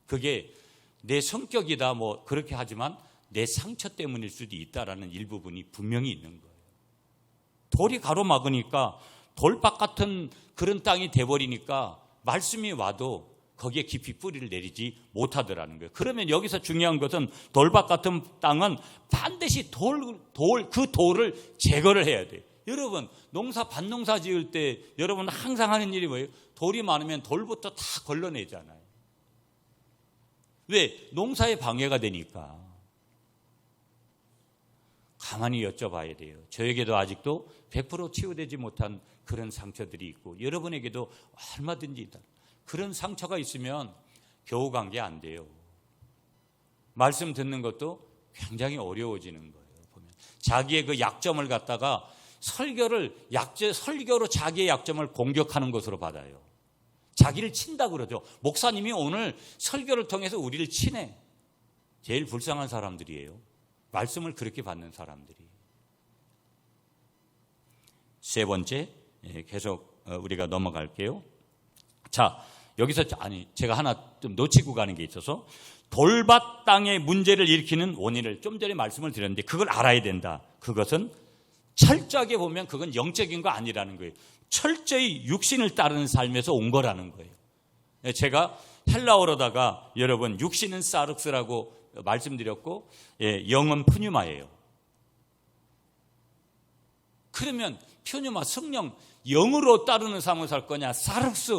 그게 내 성격이다 뭐 그렇게 하지만 내 상처 때문일 수도 있다라는 일부분이 분명히 있는 거예요. 돌이 가로막으니까 돌밭 같은 그런 땅이 돼버리니까 말씀이 와도 거기에 깊이 뿌리를 내리지 못하더라는 거예요. 그러면 여기서 중요한 것은 돌밭 같은 땅은 반드시 그 돌을 제거를 해야 돼요. 여러분 밭농사 지을 때 여러분 항상 하는 일이 뭐예요? 돌이 많으면 돌부터 다 걸러내잖아요. 왜? 농사에 방해가 되니까. 가만히 여쭤봐야 돼요. 저에게도 아직도 100% 치유되지 못한 그런 상처들이 있고 여러분에게도 얼마든지 있다. 그런 상처가 있으면 교우 관계 안 돼요. 말씀 듣는 것도 굉장히 어려워지는 거예요. 보면 자기의 그 약점을 갖다가 설교로 자기의 약점을 공격하는 것으로 받아요. 자기를 친다 그러죠. 목사님이 오늘 설교를 통해서 우리를 치네. 제일 불쌍한 사람들이에요. 말씀을 그렇게 받는 사람들이. 세 번째, 계속 우리가 넘어갈게요. 자, 여기서 제가 하나 좀 놓치고 가는 게 있어서 돌밭 땅의 문제를 일으키는 원인을 좀 전에 말씀을 드렸는데 그걸 알아야 된다. 그것은 철저하게 보면 그건 영적인 거 아니라는 거예요. 철저히 육신을 따르는 삶에서 온 거라는 거예요. 제가 헬라어로다가 여러분 육신은 사륵스라고 말씀드렸고 영은 푸뉴마예요. 그러면 푸뉴마 성령 영으로 따르는 삶을 살 거냐, 사륵스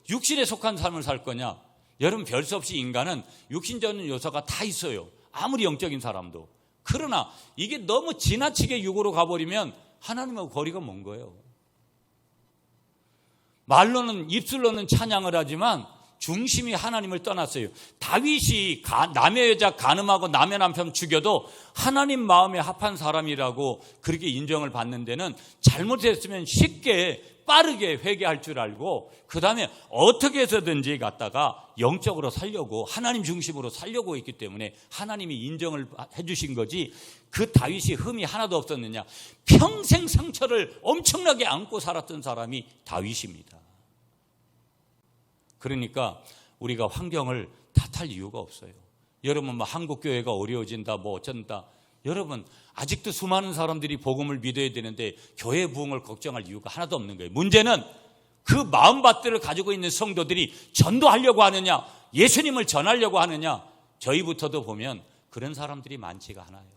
육신에 속한 삶을 살 거냐. 여러분 별 수 없이 인간은 육신적인 요소가 다 있어요. 아무리 영적인 사람도. 그러나 이게 너무 지나치게 육으로 가버리면 하나님하고 거리가 먼 거예요. 말로는 입술로는 찬양을 하지만 중심이 하나님을 떠났어요. 다윗이 남의 여자 간음하고 남의 남편 죽여도 하나님 마음에 합한 사람이라고 그렇게 인정을 받는 데는 잘못했으면 쉽게 빠르게 회개할 줄 알고 그 다음에 어떻게 해서든지 갖다가 영적으로 살려고 하나님 중심으로 살려고 했기 때문에 하나님이 인정을 해주신 거지, 그 다윗이 흠이 하나도 없었느냐? 평생 상처를 엄청나게 안고 살았던 사람이 다윗입니다. 그러니까 우리가 환경을 탓할 이유가 없어요. 여러분 뭐 한국교회가 어려워진다 뭐 어쩐다, 여러분 아직도 수많은 사람들이 복음을 믿어야 되는데 교회 부흥을 걱정할 이유가 하나도 없는 거예요. 문제는 그 마음밭들을 가지고 있는 성도들이 전도하려고 하느냐, 예수님을 전하려고 하느냐. 저희부터도 보면 그런 사람들이 많지가 않아요.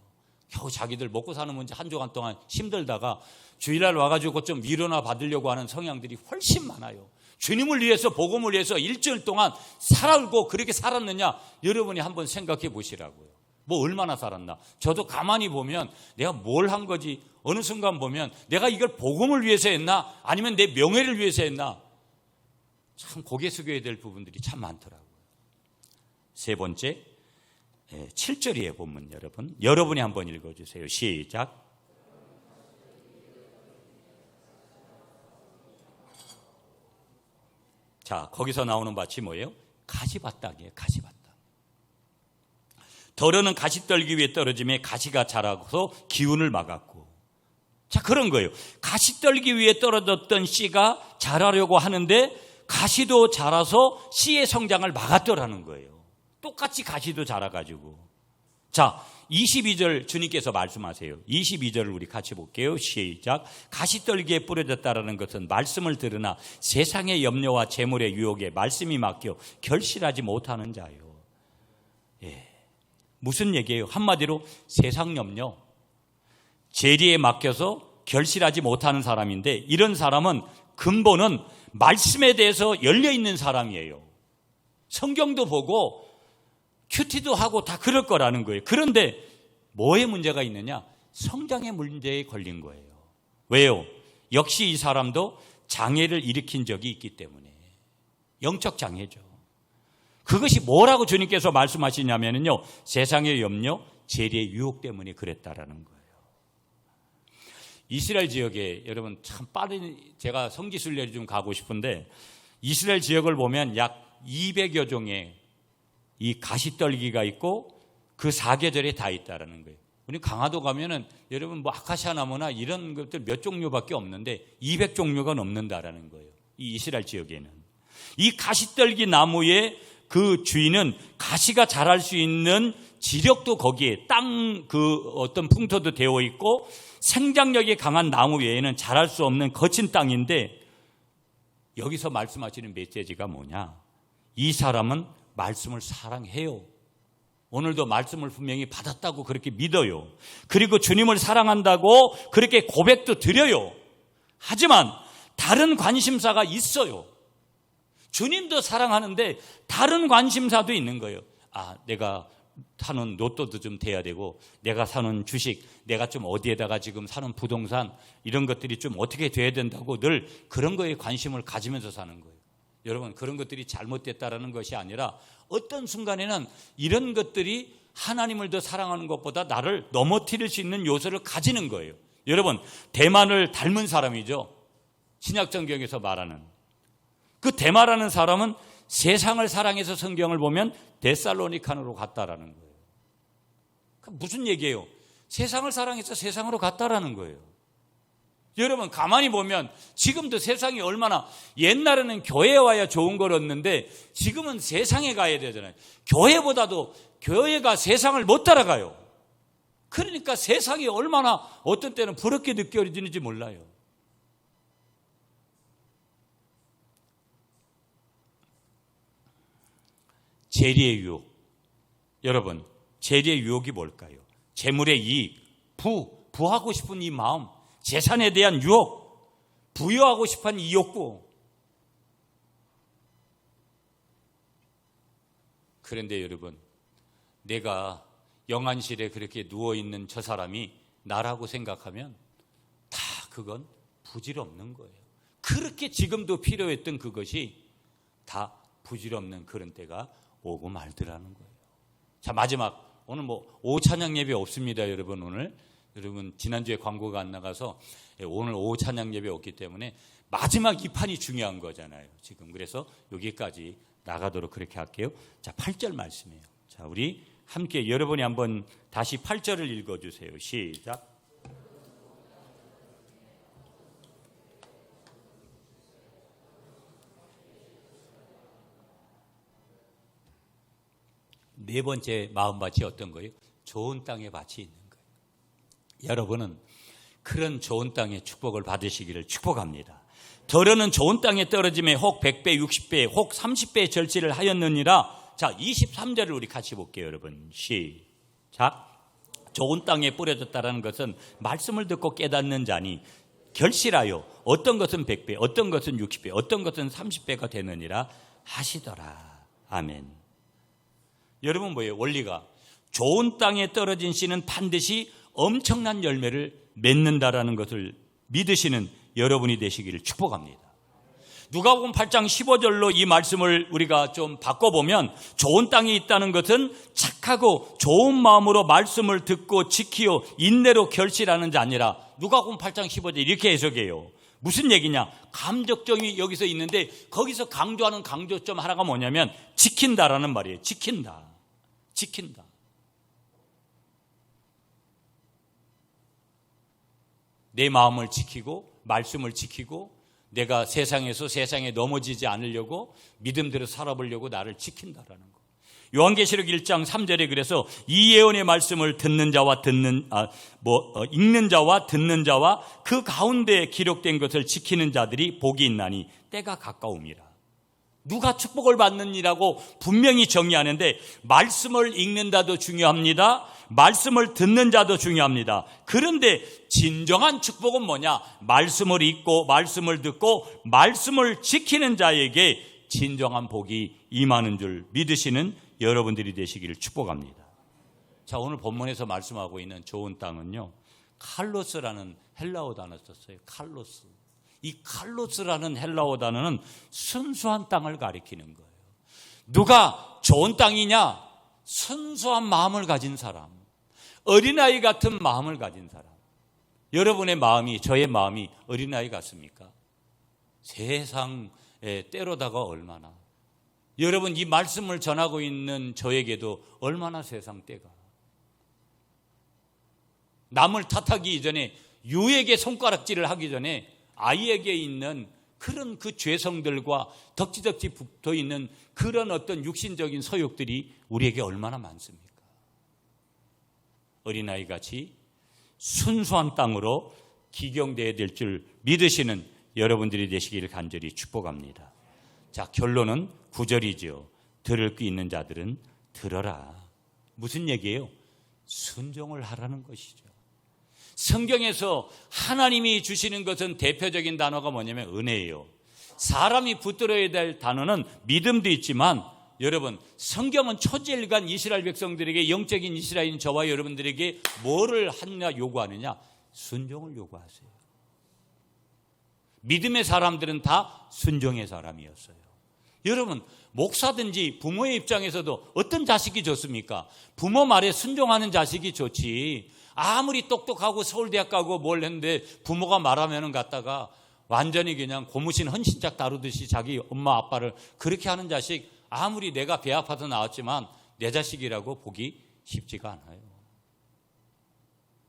겨우 자기들 먹고 사는 문제 한 주간 동안 힘들다가 주일날 와가지고 좀 위로나 받으려고 하는 성향들이 훨씬 많아요. 주님을 위해서, 복음을 위해서 일주일 동안 살고 그렇게 살았느냐, 여러분이 한번 생각해 보시라고요. 뭐 얼마나 살았나. 저도 가만히 보면 내가 뭘 한 거지, 어느 순간 보면 내가 이걸 복음을 위해서 했나 아니면 내 명예를 위해서 했나, 참 고개 숙여야 될 부분들이 참 많더라고요. 세 번째, 7절이에요. 본문 여러분이 한번 읽어주세요. 시작. 자, 거기서 나오는 밭이 뭐예요? 가시밭 땅이에요. 가시밭 땅. 더러는 가시떨기 위에 떨어짐에 가시가 자라서 기운을 막았고. 자, 그런 거예요. 가시떨기 위에 떨어졌던 씨가 자라려고 하는데 가시도 자라서 씨의 성장을 막았더라는 거예요. 똑같이 가시도 자라가지고. 자, 22절 주님께서 말씀하세요. 22절을 우리 같이 볼게요. 시작. 가시떨기에 뿌려졌다라는 것은 말씀을 들으나 세상의 염려와 재물의 유혹에 말씀이 맡겨 결실하지 못하는 자요. 예. 무슨 얘기예요? 한마디로 세상 염려, 재리에 맡겨서 결실하지 못하는 사람인데, 이런 사람은 근본은 말씀에 대해서 열려있는 사람이에요. 성경도 보고 큐티도 하고 다 그럴 거라는 거예요. 그런데 뭐에 문제가 있느냐? 성장의 문제에 걸린 거예요. 왜요? 역시 이 사람도 장애를 일으킨 적이 있기 때문에. 영적 장애죠. 그것이 뭐라고 주님께서 말씀하시냐면요, 세상의 염려, 재리의 유혹 때문에 그랬다라는 거예요. 이스라엘 지역에 여러분 참 빠른, 제가 성지순례를 좀 가고 싶은데 이스라엘 지역을 보면 약 200여 종의 이 가시떨기가 있고 그 사계절에 다 있다라는 거예요. 우리 강화도 가면은 여러분 뭐 아카시아 나무나 이런 것들 몇 종류밖에 없는데 200종류가 넘는다라는 거예요. 이 이스라엘 지역에는. 이 가시떨기 나무의 그 주인은 가시가 자랄 수 있는 지력도 거기에 땅 그 어떤 풍토도 되어 있고 생장력이 강한 나무 외에는 자랄 수 없는 거친 땅인데, 여기서 말씀하시는 메시지가 뭐냐? 이 사람은 말씀을 사랑해요. 오늘도 말씀을 분명히 받았다고 그렇게 믿어요. 그리고 주님을 사랑한다고 그렇게 고백도 드려요. 하지만 다른 관심사가 있어요. 주님도 사랑하는데 다른 관심사도 있는 거예요. 아, 내가 사는 로또도 좀 돼야 되고, 내가 사는 주식, 내가 좀 어디에다가 지금 사는 부동산, 이런 것들이 좀 어떻게 돼야 된다고 늘 그런 거에 관심을 가지면서 사는 거예요. 여러분, 그런 것들이 잘못됐다라는 것이 아니라 어떤 순간에는 이런 것들이 하나님을 더 사랑하는 것보다 나를 넘어뜨릴 수 있는 요소를 가지는 거예요. 여러분, 대만을 닮은 사람이죠. 신약성경에서 말하는 그 대마라는 사람은 세상을 사랑해서 성경을 보면 데살로니칸으로 갔다라는 거예요. 무슨 얘기예요? 세상을 사랑해서 세상으로 갔다라는 거예요. 여러분, 가만히 보면 지금도 세상이 얼마나, 옛날에는 교회에 와야 좋은 걸 얻는데 지금은 세상에 가야 되잖아요. 교회보다도 교회가 세상을 못 따라가요. 그러니까 세상이 얼마나 어떤 때는 부럽게 느껴지는지 몰라요. 재리의 유혹. 여러분, 재리의 유혹이 뭘까요? 재물의 이익, 부하고 싶은 이 마음, 재산에 대한 유혹, 부여하고 싶은 이 욕구. 그런데 여러분, 내가 영안실에 그렇게 누워있는 저 사람이 나라고 생각하면 다 그건 부질없는 거예요. 그렇게 지금도 필요했던 그것이 다 부질없는 그런 때가 오고 말더라는 거예요. 자, 마지막, 오늘 뭐 오찬양 예배 없습니다, 여러분. 오늘 여러분 지난주에 광고가 안 나가서 오늘 오후 찬양 예배 없기 때문에 마지막 이 판이 중요한 거잖아요. 지금 그래서 여기까지 나가도록 그렇게 할게요. 자, 8절 말씀이에요. 자, 우리 함께 여러분이 한번 다시 8절을 읽어주세요. 시작. 네 번째 마음밭이 어떤 거예요? 좋은 땅에 밭이 있는 거예요. 여러분은 그런 좋은 땅의 축복을 받으시기를 축복합니다. 더러는 좋은 땅에 떨어짐에 혹 100배, 60배, 혹 30배의 절제를 하였느니라. 자, 23절을 우리 같이 볼게요, 여러분. 시작. 좋은 땅에 뿌려졌다라는 것은 말씀을 듣고 깨닫는 자니 결실하여 어떤 것은 100배, 어떤 것은 60배, 어떤 것은 30배가 되느니라 하시더라. 아멘. 여러분 뭐예요? 원리가 좋은 땅에 떨어진 씨는 반드시 엄청난 열매를 맺는다라는 것을 믿으시는 여러분이 되시기를 축복합니다. 누가복음 8장 15절로 이 말씀을 우리가 좀 바꿔보면 좋은 땅에 있다는 것은 착하고 좋은 마음으로 말씀을 듣고 지키어 인내로 결실하는 자 아니라 누가복음 8장 15절 이렇게 해석해요. 무슨 얘기냐? 감정점이 여기서 있는데 거기서 강조하는 강조점 하나가 뭐냐면 지킨다라는 말이에요. 지킨다. 내 마음을 지키고 말씀을 지키고 내가 세상에 넘어지지 않으려고 믿음대로 살아보려고 나를 지킨다라는 거. 요한계시록 1장 3절에 그래서 이 예언의 말씀을 읽는 자와 듣는 자와 그 가운데 기록된 것을 지키는 자들이 복이 있나니 때가 가까움이라. 누가 축복을 받느니라고 분명히 정의하는데 말씀을 읽는 자도 중요합니다. 말씀을 듣는 자도 중요합니다. 그런데 진정한 축복은 뭐냐? 말씀을 읽고 말씀을 듣고 말씀을 지키는 자에게 진정한 복이 임하는 줄 믿으시는 여러분들이 되시기를 축복합니다. 자, 오늘 본문에서 말씀하고 있는 좋은 땅은요, 칼로스라는 헬라어 단어 썼어요. 칼로스. 이 칼로스라는 헬라어 단어는 순수한 땅을 가리키는 거예요. 누가 좋은 땅이냐? 순수한 마음을 가진 사람, 어린아이 같은 마음을 가진 사람. 여러분의 마음이, 저의 마음이 어린아이 같습니까? 세상에 때로다가 얼마나, 여러분 이 말씀을 전하고 있는 저에게도 얼마나 세상 때가, 남을 탓하기 이전에, 유에게 손가락질을 하기 전에 아이에게 있는 그런 그 죄성들과 덕지덕지 붙어 있는 그런 어떤 육신적인 소욕들이 우리에게 얼마나 많습니까? 어린아이같이 순수한 땅으로 기경되어야 될 줄 믿으시는 여러분들이 되시기를 간절히 축복합니다. 자, 결론은 9절이죠. 들을 귀 있는 자들은 들어라. 무슨 얘기예요? 순종을 하라는 것이죠. 성경에서 하나님이 주시는 것은 대표적인 단어가 뭐냐면 은혜예요. 사람이 붙들어야 될 단어는 믿음도 있지만, 여러분 성경은 초지일간 이스라엘 백성들에게, 영적인 이스라엘인 저와 여러분들에게 뭐를 하느냐 요구하느냐? 순종을 요구하세요. 믿음의 사람들은 다 순종의 사람이었어요. 여러분 목사든지 부모의 입장에서도 어떤 자식이 좋습니까? 부모 말에 순종하는 자식이 좋지. 아무리 똑똑하고 서울대학 가고 뭘 했는데 부모가 말하면은 갔다가 완전히 그냥 고무신 헌신짝 다루듯이 자기 엄마 아빠를 그렇게 하는 자식, 아무리 내가 배 아파서 나왔지만 내 자식이라고 보기 쉽지가 않아요.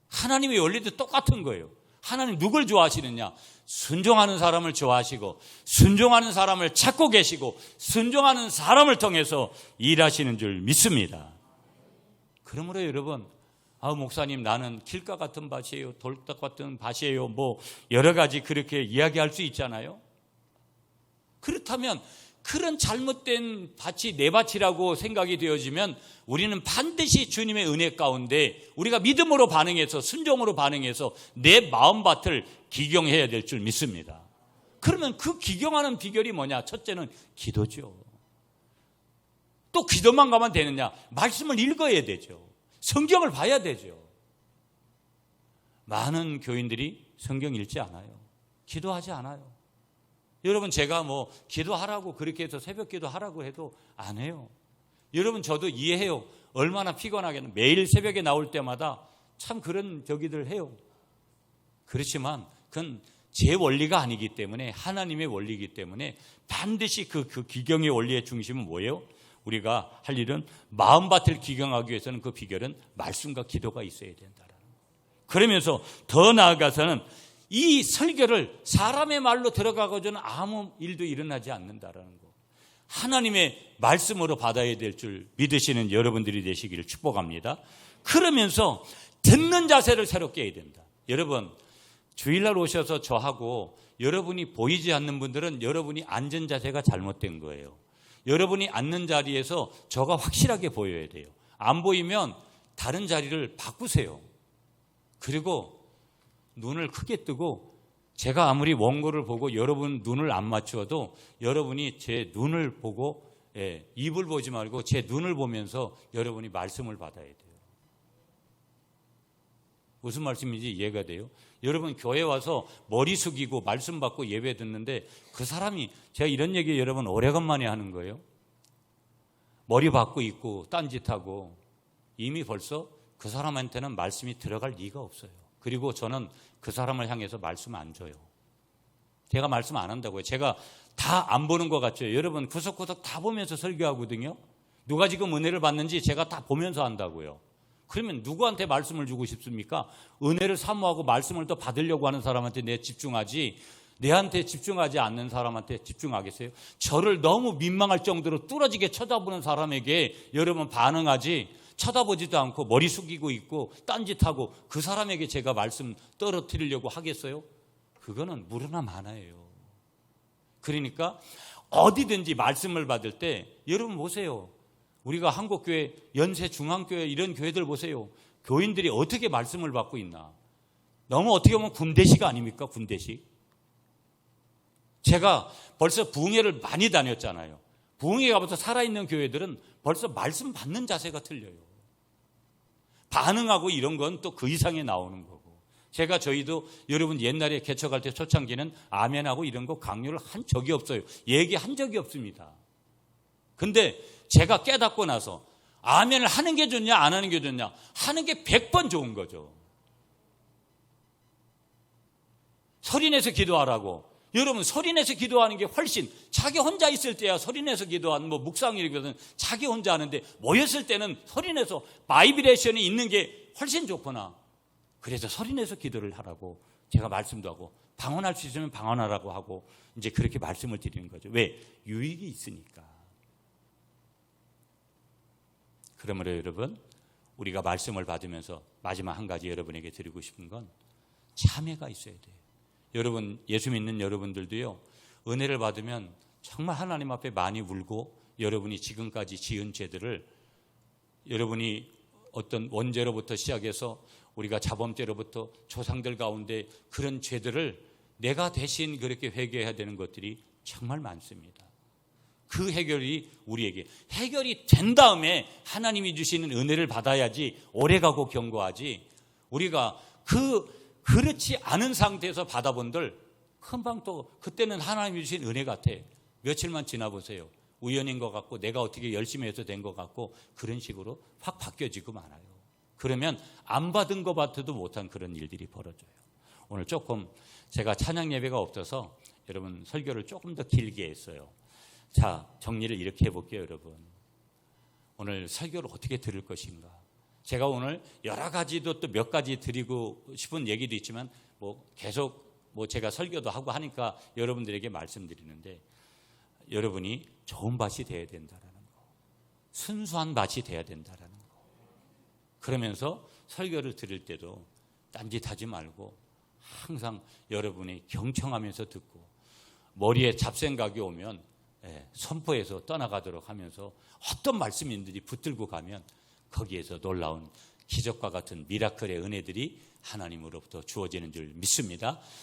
하나님의 원리도 똑같은 거예요. 하나님 누굴 좋아하시느냐? 순종하는 사람을 좋아하시고 순종하는 사람을 찾고 계시고 순종하는 사람을 통해서 일하시는 줄 믿습니다. 그러므로 여러분, 목사님 나는 길가 같은 밭이에요, 돌떡 같은 밭이에요, 뭐 여러 가지 그렇게 이야기할 수 있잖아요. 그렇다면 그런 잘못된 밭이 내 밭이라고 생각이 되어지면 우리는 반드시 주님의 은혜 가운데 우리가 믿음으로 반응해서 순종으로 반응해서 내 마음밭을 기경해야 될 줄 믿습니다. 그러면 그 기경하는 비결이 뭐냐? 첫째는 기도죠. 또 기도만 가면 되느냐? 말씀을 읽어야 되죠. 성경을 봐야 되죠. 많은 교인들이 성경 읽지 않아요. 기도하지 않아요. 여러분 제가 뭐 기도하라고 그렇게 해서 새벽 기도하라고 해도 안 해요. 여러분 저도 이해해요. 얼마나 피곤하겠나. 매일 새벽에 나올 때마다 참 그런 저기들 해요. 그렇지만 그건 제 원리가 아니기 때문에 하나님의 원리이기 때문에 반드시 그 기경의 원리의 중심은 뭐예요? 우리가 할 일은 마음밭을 기경하기 위해서는 그 비결은 말씀과 기도가 있어야 된다라는 거예요. 그러면서 더 나아가서는 이 설교를 사람의 말로 들어가고는 아무 일도 일어나지 않는다라는 거. 하나님의 말씀으로 받아야 될 줄 믿으시는 여러분들이 되시기를 축복합니다. 그러면서 듣는 자세를 새롭게 해야 된다. 여러분, 주일날 오셔서 저하고 여러분이 보이지 않는 분들은 여러분이 앉은 자세가 잘못된 거예요. 여러분이 앉는 자리에서 저가 확실하게 보여야 돼요. 안 보이면 다른 자리를 바꾸세요. 그리고 눈을 크게 뜨고 제가 아무리 원고를 보고 여러분 눈을 안 맞추어도 여러분이 제 눈을 보고 입을 보지 말고 제 눈을 보면서 여러분이 말씀을 받아야 돼요. 무슨 말씀인지 이해가 돼요? 여러분 교회 와서 머리 숙이고 말씀 받고 예배 듣는데 그 사람이 제가 이런 얘기 여러분 오래간만에 하는 거예요. 머리 받고 있고 딴짓하고 이미 벌써 그 사람한테는 말씀이 들어갈 리가 없어요. 그리고 저는 그 사람을 향해서 말씀 안 줘요. 제가 말씀 안 한다고요. 제가 다 안 보는 것 같죠. 여러분 구석구석 다 보면서 설교하거든요. 누가 지금 은혜를 받는지 제가 다 보면서 한다고요. 그러면 누구한테 말씀을 주고 싶습니까? 은혜를 사모하고 말씀을 또 받으려고 하는 사람한테 내 집중하지 내한테 집중하지 않는 사람한테 집중하겠어요? 저를 너무 민망할 정도로 뚫어지게 쳐다보는 사람에게 여러분 반응하지 쳐다보지도 않고 머리 숙이고 있고 딴짓하고 그 사람에게 제가 말씀 떨어뜨리려고 하겠어요? 그거는 무르나 많아요. 그러니까 어디든지 말씀을 받을 때 여러분 보세요. 우리가 한국교회, 연세중앙교회 이런 교회들 보세요. 교인들이 어떻게 말씀을 받고 있나. 너무 어떻게 보면 군대식 아닙니까? 군대식. 제가 벌써 부흥회를 많이 다녔잖아요. 부흥회 가면서 살아있는 교회들은 벌써 말씀 받는 자세가 틀려요. 반응하고 이런 건 또 그 이상에 나오는 거고. 제가 저희도 여러분 옛날에 개척할 때 초창기는 아멘하고 이런 거 강요를 한 적이 없어요. 얘기한 적이 없습니다. 근데 제가 깨닫고 나서 아멘을 하는 게 좋냐 안 하는 게 좋냐 하는 게 100번 좋은 거죠. 소리내서 기도하라고. 여러분 소리내서 기도하는 게 훨씬 자기 혼자 있을 때야 소리내서 기도하는 묵상이거든 자기 혼자 하는데 모였을 때는 소리내서 바이브레이션이 있는 게 훨씬 좋구나. 그래서 소리내서 기도를 하라고 제가 말씀도 하고 방언할 수 있으면 방언하라고 하고 이제 그렇게 말씀을 드리는 거죠. 왜? 유익이 있으니까. 그러므로 여러분 우리가 말씀을 받으면서 마지막 한 가지 여러분에게 드리고 싶은 건 참회가 있어야 돼요. 여러분 예수 믿는 여러분들도요 은혜를 받으면 정말 하나님 앞에 많이 울고 여러분이 지금까지 지은 죄들을 여러분이 어떤 원죄로부터 시작해서 우리가 자범죄로부터 조상들 가운데 그런 죄들을 내가 대신 그렇게 회개해야 되는 것들이 정말 많습니다. 그 해결이 우리에게 해결이 된 다음에 하나님이 주시는 은혜를 받아야지 오래가고 견고하지 우리가 그렇지 않은 상태에서 받아본들 금방 또 그때는 하나님이 주신 은혜 같아. 며칠만 지나보세요. 우연인 것 같고 내가 어떻게 열심히 해서 된 것 같고 그런 식으로 확 바뀌어지고 말아요. 그러면 안 받은 것 같아도 못한 그런 일들이 벌어져요. 오늘 조금 제가 찬양 예배가 없어서 여러분 설교를 조금 더 길게 했어요. 자, 정리를 이렇게 해볼게요, 여러분. 오늘 설교를 어떻게 들을 것인가? 제가 오늘 여러 가지도 또 몇 가지 드리고 싶은 얘기도 있지만 계속 제가 설교도 하고 하니까 여러분들에게 말씀드리는데 여러분이 좋은 밭이 돼야 된다라는 거. 순수한 밭이 돼야 된다라는 거. 그러면서 설교를 들을 때도 딴짓하지 말고 항상 여러분이 경청하면서 듣고 머리에 잡생각이 오면 선포해서 떠나가도록 하면서 어떤 말씀인들이 붙들고 가면 거기에서 놀라운 기적과 같은 미라클의 은혜들이 하나님으로부터 주어지는 줄 믿습니다.